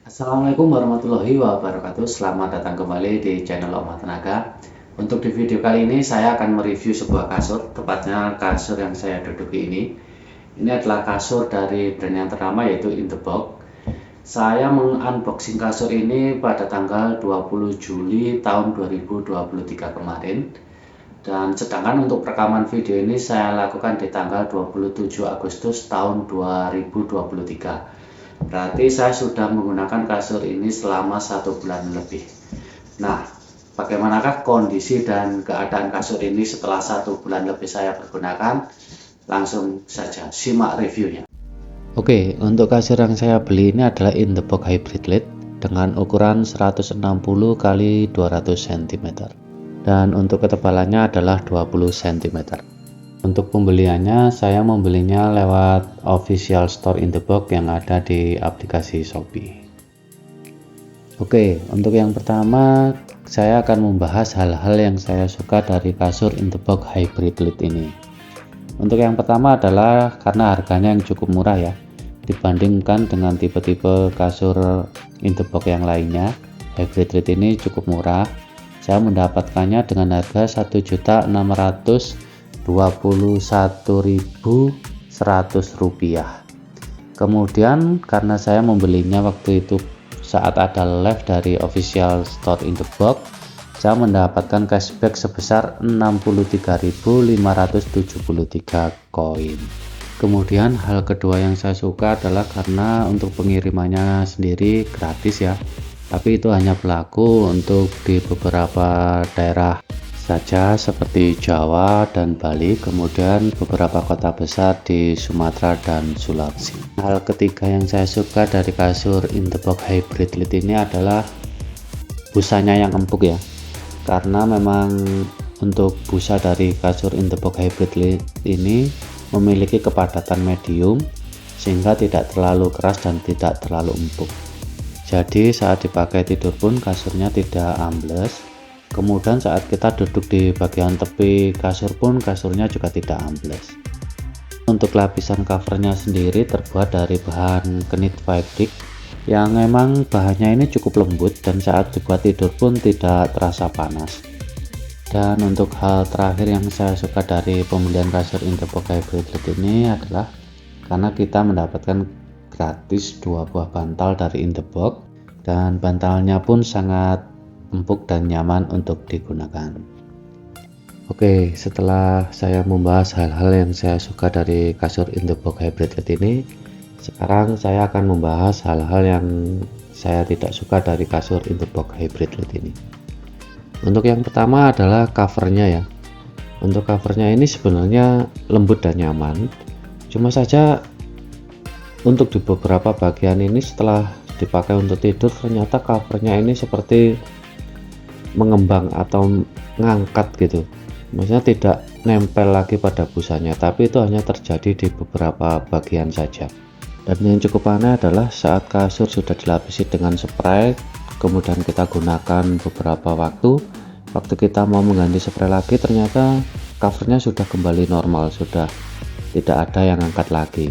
Assalamualaikum warahmatullahi wabarakatuh. Selamat datang kembali di channel Oma Tenaga. Untuk di video kali ini saya akan mereview sebuah kasur, tepatnya kasur yang saya duduki ini. Ini adalah kasur dari brand yang ternama yaitu In The Box. Saya mengunboxing kasur ini pada tanggal 20 Juli tahun 2023 kemarin. Dan sedangkan untuk rekaman video ini saya lakukan di tanggal 27 Agustus tahun 2023. Berarti saya sudah menggunakan kasur ini selama 1 bulan lebih. Nah, bagaimanakah kondisi dan keadaan kasur ini setelah 1 bulan lebih saya pergunakan? Langsung saja simak reviewnya. Oke, untuk kasur yang saya beli ini adalah In The Box Hybrid Lid dengan ukuran 160 x 200 cm. Dan untuk ketebalannya adalah 20 cm. Untuk pembeliannya, saya membelinya lewat official store In The Box yang ada di aplikasi Shopee. Oke, untuk yang pertama saya akan membahas hal-hal yang saya suka dari kasur In The Box Hybrid Lid ini. Untuk yang pertama adalah karena harganya yang cukup murah ya, dibandingkan dengan tipe-tipe kasur In The Box yang lainnya. Hybrid Lid ini cukup murah. Saya mendapatkannya dengan harga Rp1.021.100. Kemudian karena saya membelinya waktu itu saat ada live dari official store In The Box, saya mendapatkan cashback sebesar 63.573 koin. Kemudian hal kedua yang saya suka adalah karena untuk pengirimannya sendiri gratis ya, tapi itu hanya berlaku untuk di beberapa daerah saja seperti Jawa dan Bali, kemudian beberapa kota besar di Sumatera dan Sulawesi. Hal ketiga yang saya suka dari kasur In The Box Hybrid Lid ini adalah busanya yang empuk ya, karena memang untuk busa dari kasur In The Box Hybrid Lid ini memiliki kepadatan medium sehingga tidak terlalu keras dan tidak terlalu empuk. Jadi saat dipakai tidur pun kasurnya tidak ambles. Kemudian saat kita duduk di bagian tepi kasur pun kasurnya juga tidak ambles. Untuk lapisan covernya sendiri terbuat dari bahan knit fabric yang memang bahannya ini cukup lembut dan saat dibuat tidur pun tidak terasa panas. Dan untuk hal terakhir yang saya suka dari pembelian kasur In The Box Hybrid Lid ini adalah karena kita mendapatkan gratis 2 buah bantal dari In The Box, dan bantalnya pun sangat empuk dan nyaman untuk digunakan. Oke, setelah saya membahas hal-hal yang saya suka dari kasur In The Box Hybrid Lid ini, sekarang saya akan membahas hal-hal yang saya tidak suka dari kasur In The Box Hybrid Lid ini. Untuk yang pertama adalah covernya ya. Untuk covernya ini sebenarnya lembut dan nyaman, cuma saja untuk di beberapa bagian ini setelah dipakai untuk tidur ternyata covernya ini seperti mengembang atau ngangkat gitu, maksudnya tidak nempel lagi pada busanya, tapi itu hanya terjadi di beberapa bagian saja. Dan yang cukup aneh adalah saat kasur sudah dilapisi dengan spray, kemudian kita gunakan beberapa waktu kita mau mengganti spray lagi, ternyata covernya sudah kembali normal, sudah tidak ada yang angkat lagi.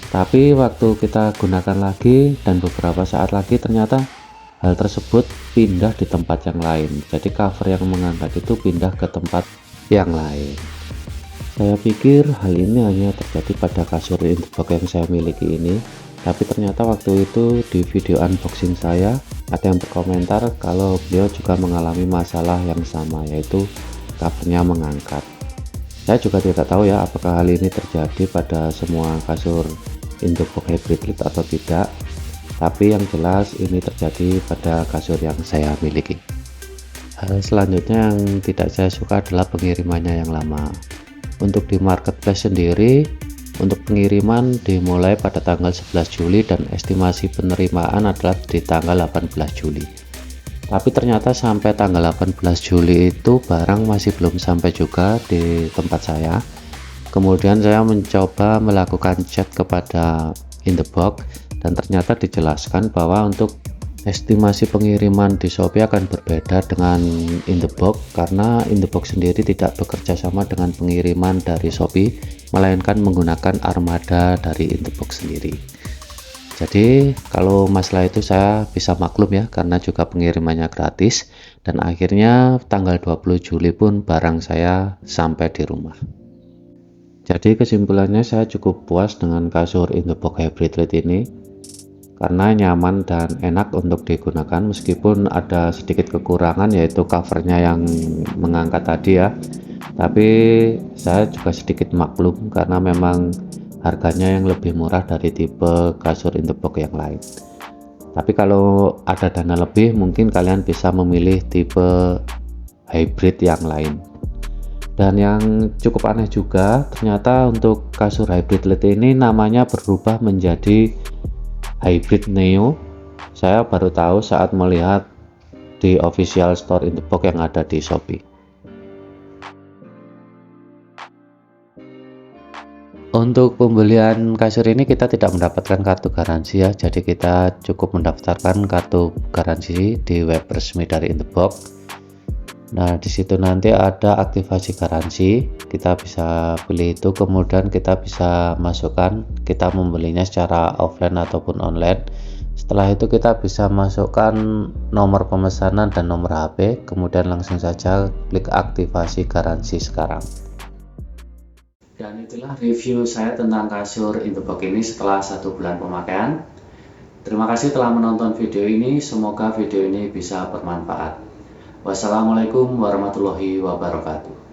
Tapi waktu kita gunakan lagi dan beberapa saat lagi ternyata hal tersebut pindah di tempat yang lain. Jadi cover yang mengangkat itu pindah ke tempat yang lain. Saya pikir hal ini hanya terjadi pada kasur In The Box yang saya miliki ini, tapi ternyata waktu itu di video unboxing saya ada yang berkomentar kalau beliau juga mengalami masalah yang sama, yaitu covernya mengangkat. Saya juga tidak tahu ya apakah hal ini terjadi pada semua kasur In The Box Hybrid Lid atau tidak, tapi yang jelas ini terjadi pada kasur yang saya miliki. Hal selanjutnya yang tidak saya suka adalah pengirimannya yang lama. Untuk di marketplace sendiri, untuk pengiriman dimulai pada tanggal 11 Juli dan estimasi penerimaan adalah di tanggal 18 Juli. Tapi ternyata sampai tanggal 18 Juli itu barang masih belum sampai juga di tempat saya. Kemudian saya mencoba melakukan chat kepada In The Box dan ternyata dijelaskan bahwa untuk estimasi pengiriman di Shopee akan berbeda dengan In The Box, karena In The Box sendiri tidak bekerja sama dengan pengiriman dari Shopee, melainkan menggunakan armada dari In The Box sendiri. Jadi kalau masalah itu saya bisa maklum ya, karena juga pengirimannya gratis dan akhirnya tanggal 20 Juli pun barang saya sampai di rumah. Jadi kesimpulannya saya cukup puas dengan kasur Interbox Hybrid Lite ini karena nyaman dan enak untuk digunakan, meskipun ada sedikit kekurangan yaitu covernya yang mengangkat tadi ya. Tapi saya juga sedikit maklum karena memang harganya yang lebih murah dari tipe kasur Interbox yang lain. Tapi kalau ada dana lebih, mungkin kalian bisa memilih tipe hybrid yang lain. Dan yang cukup aneh juga, ternyata untuk kasur hybrid Lite ini namanya berubah menjadi Hybrid Neo. Saya baru tahu saat melihat di official store Interbox yang ada di Shopee. Untuk pembelian kasur ini kita tidak mendapatkan kartu garansi ya, jadi kita cukup mendaftarkan kartu garansi di web resmi dari Interbox. Nah, di situ nanti ada aktivasi garansi, kita bisa pilih itu, kemudian kita bisa masukkan kita membelinya secara offline ataupun online. Setelah itu kita bisa masukkan nomor pemesanan dan nomor HP, kemudian langsung saja klik aktivasi garansi sekarang. Dan itulah review saya tentang kasur Interbox ini setelah 1 bulan pemakaian. Terima kasih telah menonton video ini, semoga video ini bisa bermanfaat. Wassalamualaikum warahmatullahi wabarakatuh.